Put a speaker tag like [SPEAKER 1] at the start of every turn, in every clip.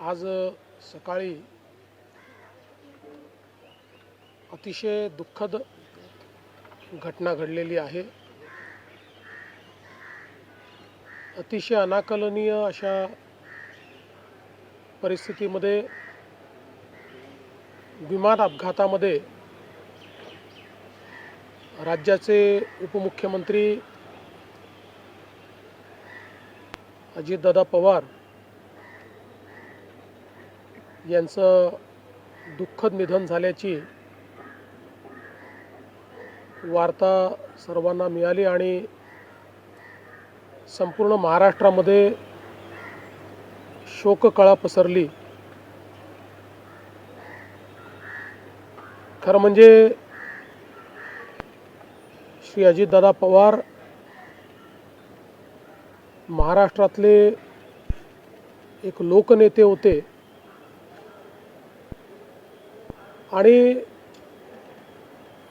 [SPEAKER 1] आज सकाळी अतिशय दुःखद घटना घडलेली आहे। अतिशय अनाकलनीय अशा परिस्थितीमध्ये विमान अपघातामध्ये राज्याचे उपमुख्यमंत्री अजितदादा पवार यांचं दुःखद निधन झाल्याची वार्ता सर्वांना मिळाली आणि संपूर्ण महाराष्ट्रामध्ये शोककळा पसरली। खरं म्हणजे श्री अजितदादा पवार महाराष्ट्रातले एक लोकनेते होते आणि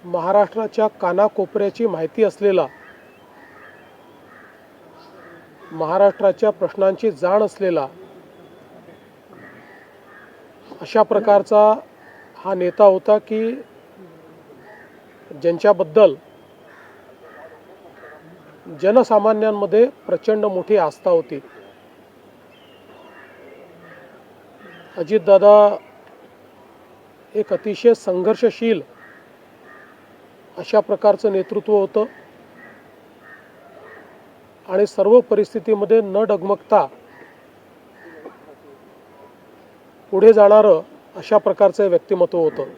[SPEAKER 1] महाराष्ट्राच्या कानाकोपऱ्याची माहिती असलेला, महाराष्ट्राच्या प्रश्नांची जाण असलेला अशा प्रकारचा हा नेता होता की ज्यांच्याबद्दल जनसामान्यांमध्ये प्रचंड मोठी आस्था होती। अजितदादा एक अतिशय संघर्षशील अशा प्रकारचं नेतृत्व होतं आणि सर्व परिस्थितीमध्ये न डगमगता पुढे जाणारं अशा प्रकारचं व्यक्तिमत्व होतं।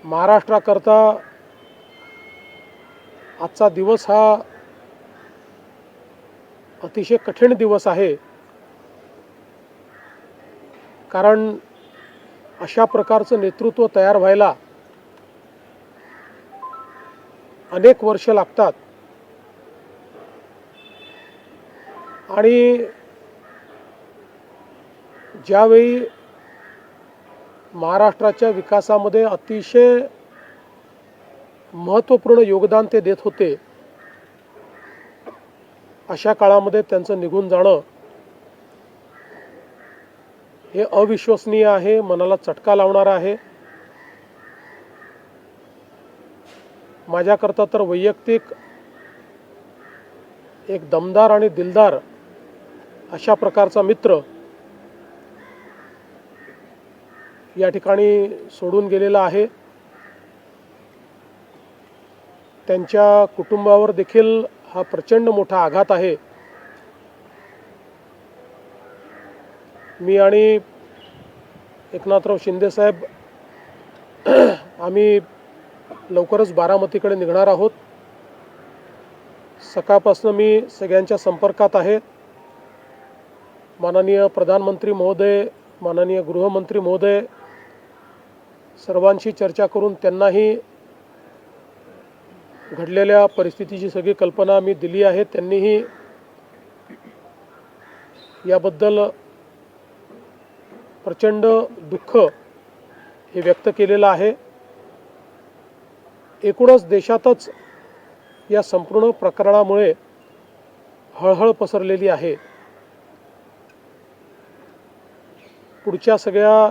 [SPEAKER 1] महाराष्ट्राकरता आजचा दिवस हा अतिशय कठीण दिवस आहे, कारण अशा प्रकारचं नेतृत्व तयार व्हायला अनेक वर्ष लागतात आणि ज्यावेळी महाराष्ट्राच्या विकासामध्ये अतिशय महत्त्वपूर्ण योगदान ते देत होते, अशा काळामध्ये त्यांचं निघून जाणं हे अविश्वसनीय आहे, मनाला चटका लावणारं आहे। माझ्याकरता तर वैयक्तिक एक दमदार आणि दिलदार अशा प्रकारचा मित्र या ठिकाणी सोडून गेलेला आहे। त्यांच्या कुटुंबावर देखील हा प्रचंड मोठा आघात आहे। मी आणि एकनाथराव शिंदे साहेब आम्ही लवकरच बारामतीकडे निघणार आहोत। सकाळपासून मी सगळ्यांच्या संपर्कात आहे। माननीय प्रधानमंत्री महोदय, माननीय गृहमंत्री महोदय सर्वांशी चर्चा करून त्यांनाही घडलेल्या परिस्थितीची सगळी कल्पना मी दिली आहे। त्यांनीही याबद्दल प्रचंड दुःख हे व्यक्त केलेलं आहे। एकूणच देशातच या संपूर्ण प्रकरणामुळे हळहळ पसरलेली आहे। पुढच्या सगळ्या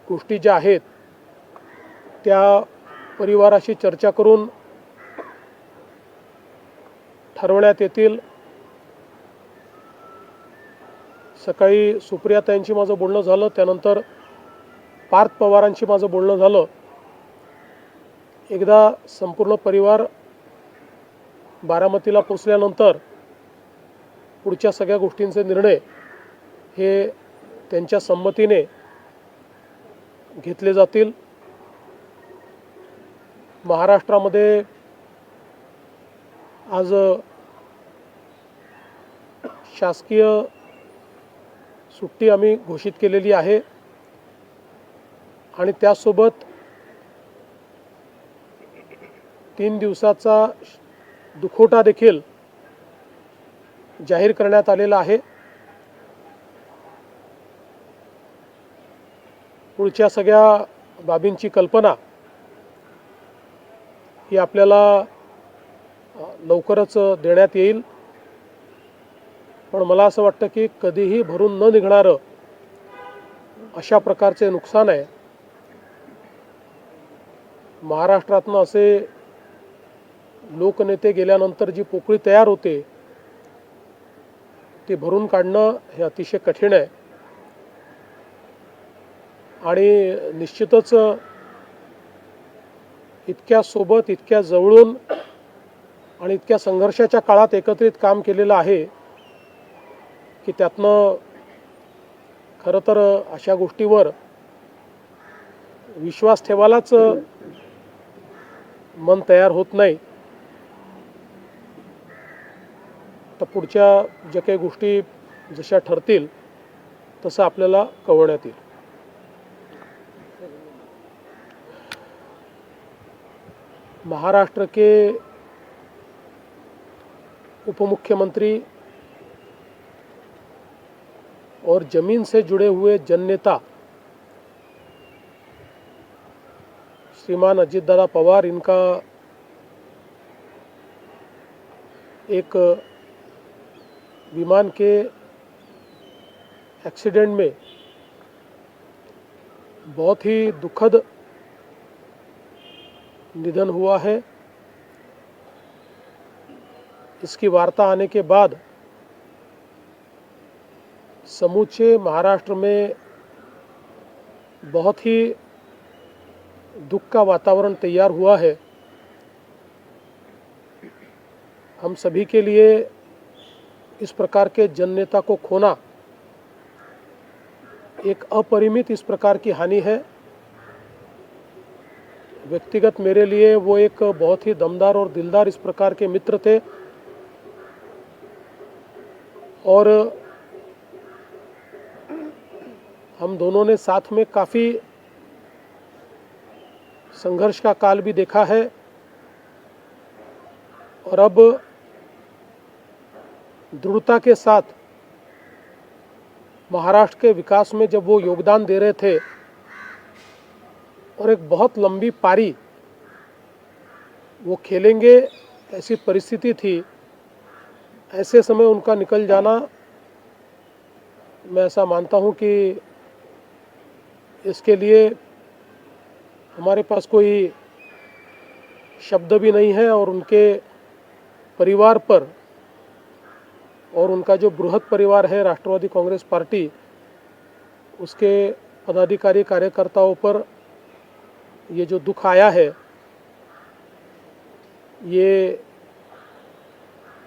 [SPEAKER 1] गोष्टी ज्या आहेत त्या परिवाराशी चर्चा करून ठरवण्यात येतील। सकाळी सुप्रियाताईंशी माझं बोलणं झालं, त्यानंतर पार्थ पवारांशी माझं बोलणं झालं। एकदा संपूर्ण परिवार बारामतीला पोचल्यानंतर पुढच्या सगळ्या गोष्टींचे निर्णय हे त्यांच्या संमतीने घेतले जातील। महाराष्ट्रामध्ये आज शासकीय सुट्टी आम्ही घोषित केलेली आहे आणि त्यासोबत 3 दिवसाचा दुखवटा देखील जाहीर करण्यात आलेला आहे। पुढच्या सगळ्या बाबींची कल्पना ही आपल्याला लवकरच देण्यात येईल। पण मला असं वाटतं की कधीही भरून न निघणारं अशा प्रकारचे नुकसान आहे. महाराष्ट्रातनं असे लोकनेते गेल्यानंतर जी पोकळी तयार होते ती भरून काढणं हे अतिशय कठीण आहे. आणि निश्चितच इतक्या सोबत, इतक्या जवळून आणि इतक्या संघर्षाच्या काळात एकत्रित काम केलेलं आहे की त्यातनं खरं तर अशा गोष्टीवर विश्वास ठेवायलाच मन तयार होत नाही. तर पुढच्या ज्या काही गोष्टी जशा ठरतील तसं आपल्याला कळवण्यात येईल. महाराष्ट्र के उप मुख्यमंत्री और जमीन से जुड़े हुए जननेता श्रीमान अजित दादा पवार, इनका एक विमान के एक्सीडेंट में बहुत ही दुखद निधन हुआ है. इसकी वार्ता आने के बाद समूचे महाराष्ट्र में बहुत ही दुख का वातावरण तैयार हुआ है. हम सभी के लिए इस प्रकार के जननेता को खोना एक अपरिमित इस प्रकार की हानि है. व्यक्तिगत मेरे लिए वो एक बहुत ही दमदार और दिलदार इस प्रकार के मित्र थे और हम दोनों ने साथ में काफ़ी संघर्ष का काल भी देखा है. और अब दृढ़ता के साथ महाराष्ट्र के विकास में जब वो योगदान दे रहे थे और एक बहुत लंबी पारी वो खेलेंगे ऐसी परिस्थिति थी, ऐसे समय उनका निकल जाना, मैं ऐसा मानता हूँ कि इसके लिए हमारे पास कोई शब्द भी नहीं है. और उनके परिवार पर और उनका जो बृहद परिवार है राष्ट्रवादी कांग्रेस पार्टी, उसके पदाधिकारी कार्यकर्ताओं पर ये जो दुख आया है ये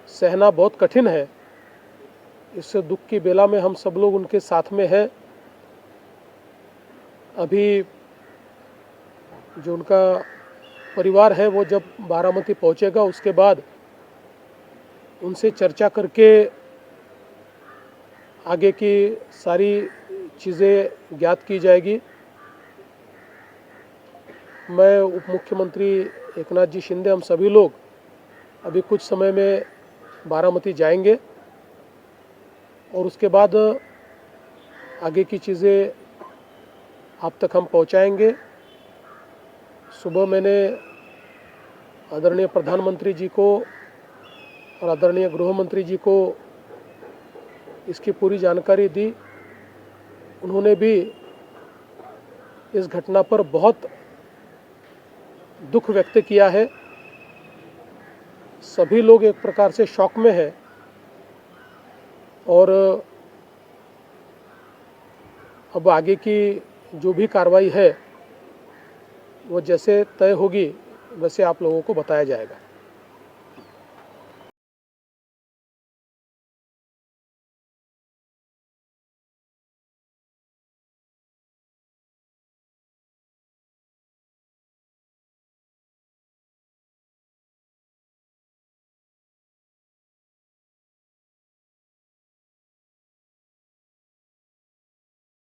[SPEAKER 1] सहना बहुत कठिन है. इस दुख की बेला में हम सब लोग उनके साथ में हैं. अभी जो उनका परिवार है वो जब बारामती पहुंचेगा उसके बाद उनसे चर्चा करके आगे की सारी चीज़ें ज्ञात की जाएगी. मैं उप मुख्यमंत्री एकनाथ जी शिंदे, हम सभी लोग अभी कुछ समय में बारामती जाएंगे और उसके बाद आगे की चीज़ें आप तक हम पहुंचाएंगे. सुबह मैंने आदरणीय प्रधानमंत्री जी को और आदरणीय गृह मंत्री जी को इसकी पूरी जानकारी दी. उन्होंने भी इस घटना पर बहुत दुख व्यक्त किया है. सभी लोग एक प्रकार से शॉक में हैं और अब आगे की जो भी कार्रवाई है वो जैसे तय होगी वैसे आप लोगों को बताया जाएगा.